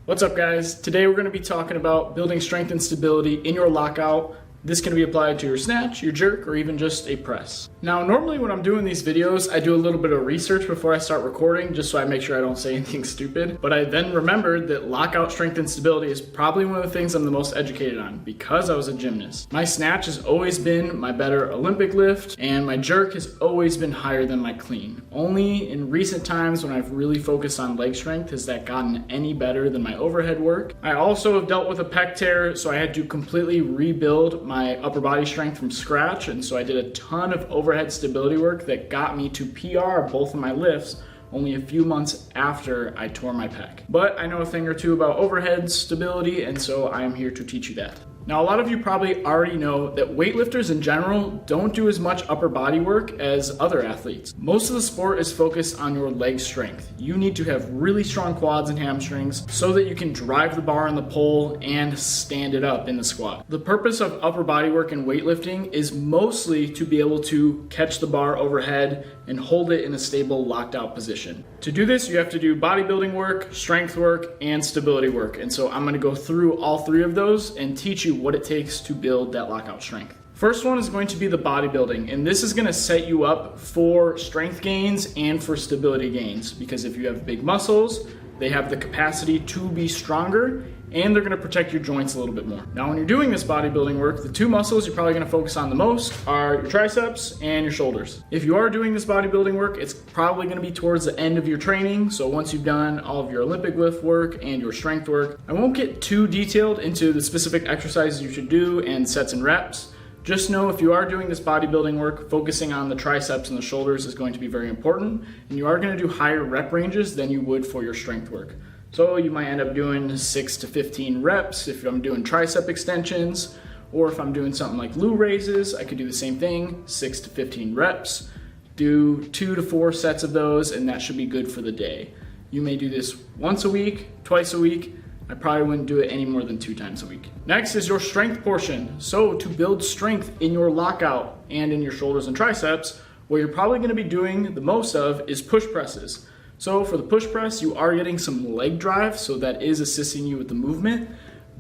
What's up, guys? Today we're going to be talking about building strength and stability in your lockout. This can be applied to your snatch, your jerk, or even just a press. Now, normally when I'm doing these videos, I do a little bit of research before I start recording, just so I make sure I don't say anything stupid. But I then remembered that lockout strength and stability is probably one of the things I'm the most educated on because I was a gymnast. My snatch has always been my better Olympic lift, and my jerk has always been higher than my clean. Only in recent times when I've really focused on leg strength has that gotten any better than my overhead work. I also have dealt with a pec tear, so I had to completely rebuild my upper body strength from scratch, and so I did a ton of overhead stability work that got me to PR both of my lifts only a few months after I tore my pec. But I know a thing or two about overhead stability, and so I am here to teach you that. Now, a lot of you probably already know that weightlifters in general don't do as much upper body work as other athletes. Most of the sport is focused on your leg strength. You need to have really strong quads and hamstrings so that you can drive the bar on the pole and stand it up in the squat. The purpose of upper body work in weightlifting is mostly to be able to catch the bar overhead and hold it in a stable locked out position. To do this, you have to do bodybuilding work, strength work, and stability work. And so I'm gonna go through all three of those and teach you what it takes to build that lockout strength. First one is going to be the bodybuilding, and this is going to set you up for strength gains and for stability gains, because if you have big muscles, they have the capacity to be stronger and they're going to protect your joints a little bit more. Now, when you're doing this bodybuilding work, the two muscles you're probably going to focus on the most are your triceps and your shoulders. If you are doing this bodybuilding work, it's probably going to be towards the end of your training. So once you've done all of your Olympic lift work and your strength work, I won't get too detailed into the specific exercises you should do and sets and reps. Just know if you are doing this bodybuilding work, focusing on the triceps and the shoulders is going to be very important, and you are going to do higher rep ranges than you would for your strength work. So you might end up doing 6 to 15 reps if I'm doing tricep extensions, or if I'm doing something like Lou raises, I could do the same thing, 6 to 15 reps, do 2 to 4 sets of those, and that should be good for the day. You may do this once a week, twice a week. I probably wouldn't do it any more than 2 times a week. Next is your strength portion. So to build strength in your lockout and in your shoulders and triceps, what you're probably gonna be doing the most of is push presses. So for the push press, you are getting some leg drive, so that is assisting you with the movement,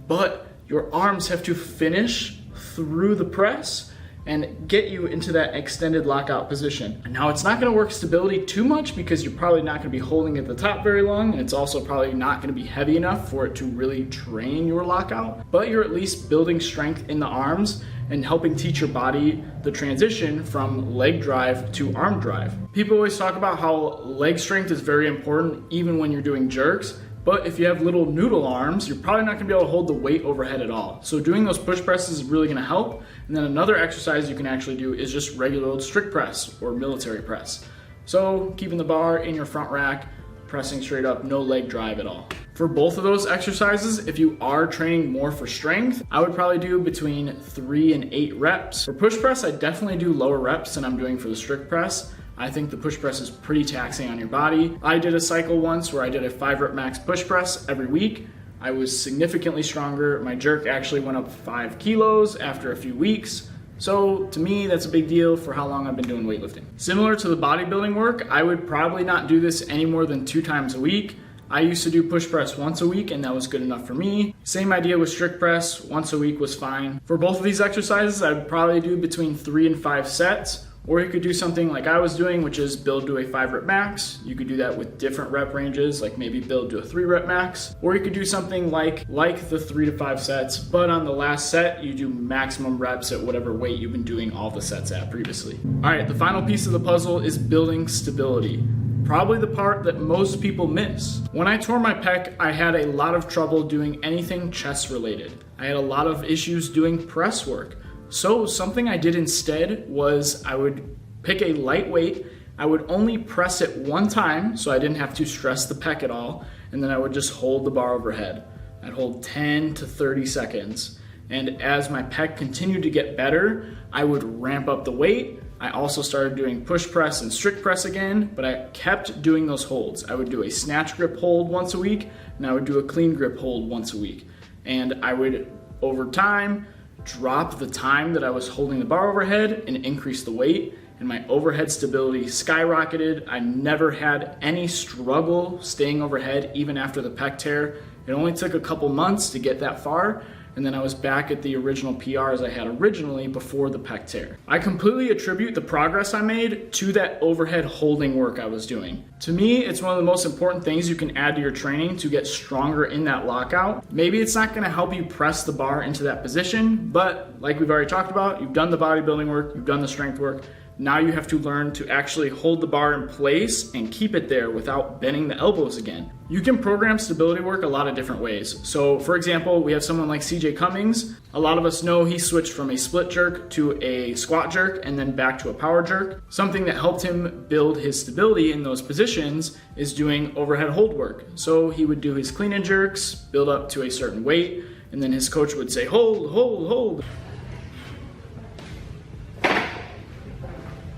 but your arms have to finish through the press and get you into that extended lockout position. Now, it's not gonna work stability too much because you're probably not gonna be holding at the top very long, and it's also probably not gonna be heavy enough for it to really train your lockout, but you're at least building strength in the arms and helping teach your body the transition from leg drive to arm drive. People always talk about how leg strength is very important even when you're doing jerks, but if you have little noodle arms, you're probably not gonna be able to hold the weight overhead at all. So doing those push presses is really gonna help. And then another exercise you can actually do is just regular old strict press or military press. So keeping the bar in your front rack, pressing straight up, no leg drive at all. For both of those exercises, if you are training more for strength, I would probably do between 3 and 8 reps. For push press, I definitely do lower reps than I'm doing for the strict press. I think the push press is pretty taxing on your body. I did a cycle once where I did a 5 rep max push press every week. I was significantly stronger. My jerk actually went up 5 kilos after a few weeks. So to me, that's a big deal for how long I've been doing weightlifting. Similar to the bodybuilding work, I would probably not do this any more than 2 times a week. I used to do push press once a week, and that was good enough for me. Same idea with strict press, once a week was fine. For both of these exercises, I'd probably do between 3 and 5 sets. Or you could do something like I was doing, which is build to a 5 rep max. You could do that with different rep ranges, like maybe build to a 3 rep max. Or you could do something like the 3 to 5 sets, but on the last set, you do maximum reps at whatever weight you've been doing all the sets at previously. All right, the final piece of the puzzle is building stability. Probably the part that most people miss. When I tore my pec, I had a lot of trouble doing anything chest related. I had a lot of issues doing press work. So something I did instead was I would pick a light weight, I would only press it 1 time so I didn't have to stress the pec at all, and then I would just hold the bar overhead. I'd hold 10 to 30 seconds. And as my pec continued to get better, I would ramp up the weight. I also started doing push press and strict press again, but I kept doing those holds. I would do a snatch grip hold once a week, and I would do a clean grip hold once a week. And I would, over time, drop the time that I was holding the bar overhead and increase the weight, and my overhead stability skyrocketed. I never had any struggle staying overhead even after the pec tear. It only took a couple months to get that far, and then I was back at the original PRs I had originally before the pec tear. I completely attribute the progress I made to that overhead holding work I was doing. To me, it's one of the most important things you can add to your training to get stronger in that lockout. Maybe it's not gonna help you press the bar into that position, but like we've already talked about, you've done the bodybuilding work, you've done the strength work. Now you have to learn to actually hold the bar in place and keep it there without bending the elbows again. You can program stability work a lot of different ways. So for example, we have someone like CJ Cummings. A lot of us know he switched from a split jerk to a squat jerk and then back to a power jerk. Something that helped him build his stability in those positions is doing overhead hold work. So he would do his clean and jerks, build up to a certain weight, and then his coach would say, hold, hold, hold.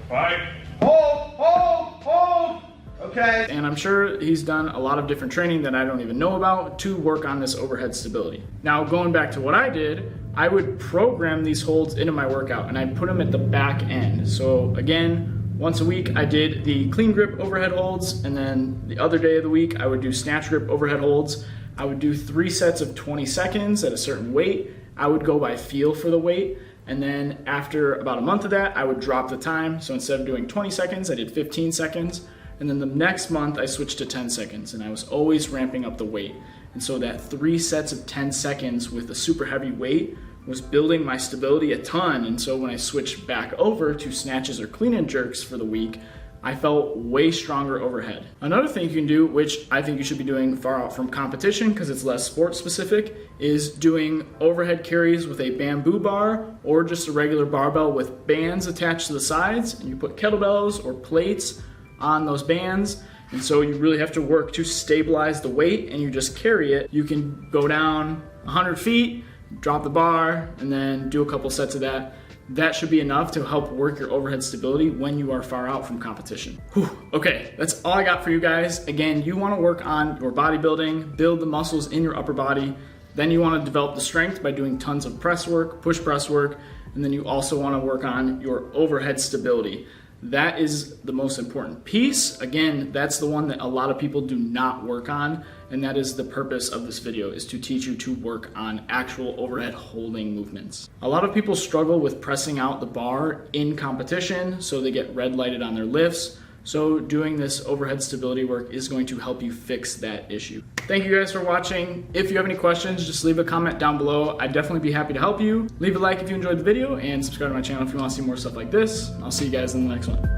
5. Hold, hold, hold. Okay. And I'm sure he's done a lot of different training that I don't even know about to work on this overhead stability. Now, going back to what I did, I would program these holds into my workout and I'd put them at the back end. So again, once a week I did the clean grip overhead holds, and then the other day of the week I would do snatch grip overhead holds. I would do 3 sets of 20 seconds at a certain weight. I would go by feel for the weight. And then after about a month of that, I would drop the time. So instead of doing 20 seconds, I did 15 seconds. And then the next month I switched to 10 seconds, and I was always ramping up the weight. And so that 3 sets of 10 seconds with a super heavy weight was building my stability a ton. And so when I switched back over to snatches or clean and jerks for the week, I felt way stronger overhead. Another thing you can do, which I think you should be doing far out from competition because it's less sport specific, is doing overhead carries with a bamboo bar or just a regular barbell with bands attached to the sides. And you put kettlebells or plates on those bands. And so you really have to work to stabilize the weight, and you just carry it. You can go down 100 feet, drop the bar, and then do a couple sets of that. That should be enough to help work your overhead stability when you are far out from competition. Whew. Okay, that's all I got for you guys. Again, you wanna work on your bodybuilding, build the muscles in your upper body. Then you wanna develop the strength by doing tons of press work, push press work, and then you also wanna work on your overhead stability. That is the most important piece. Again, that's the one that a lot of people do not work on, and that is the purpose of this video, is to teach you to work on actual overhead holding movements. A lot of people struggle with pressing out the bar in competition, so they get red lighted on their lifts. So doing this overhead stability work is going to help you fix that issue. Thank you guys for watching. If you have any questions, just leave a comment down below. I'd definitely be happy to help you. Leave a like if you enjoyed the video, and subscribe to my channel if you want to see more stuff like this. I'll see you guys in the next one.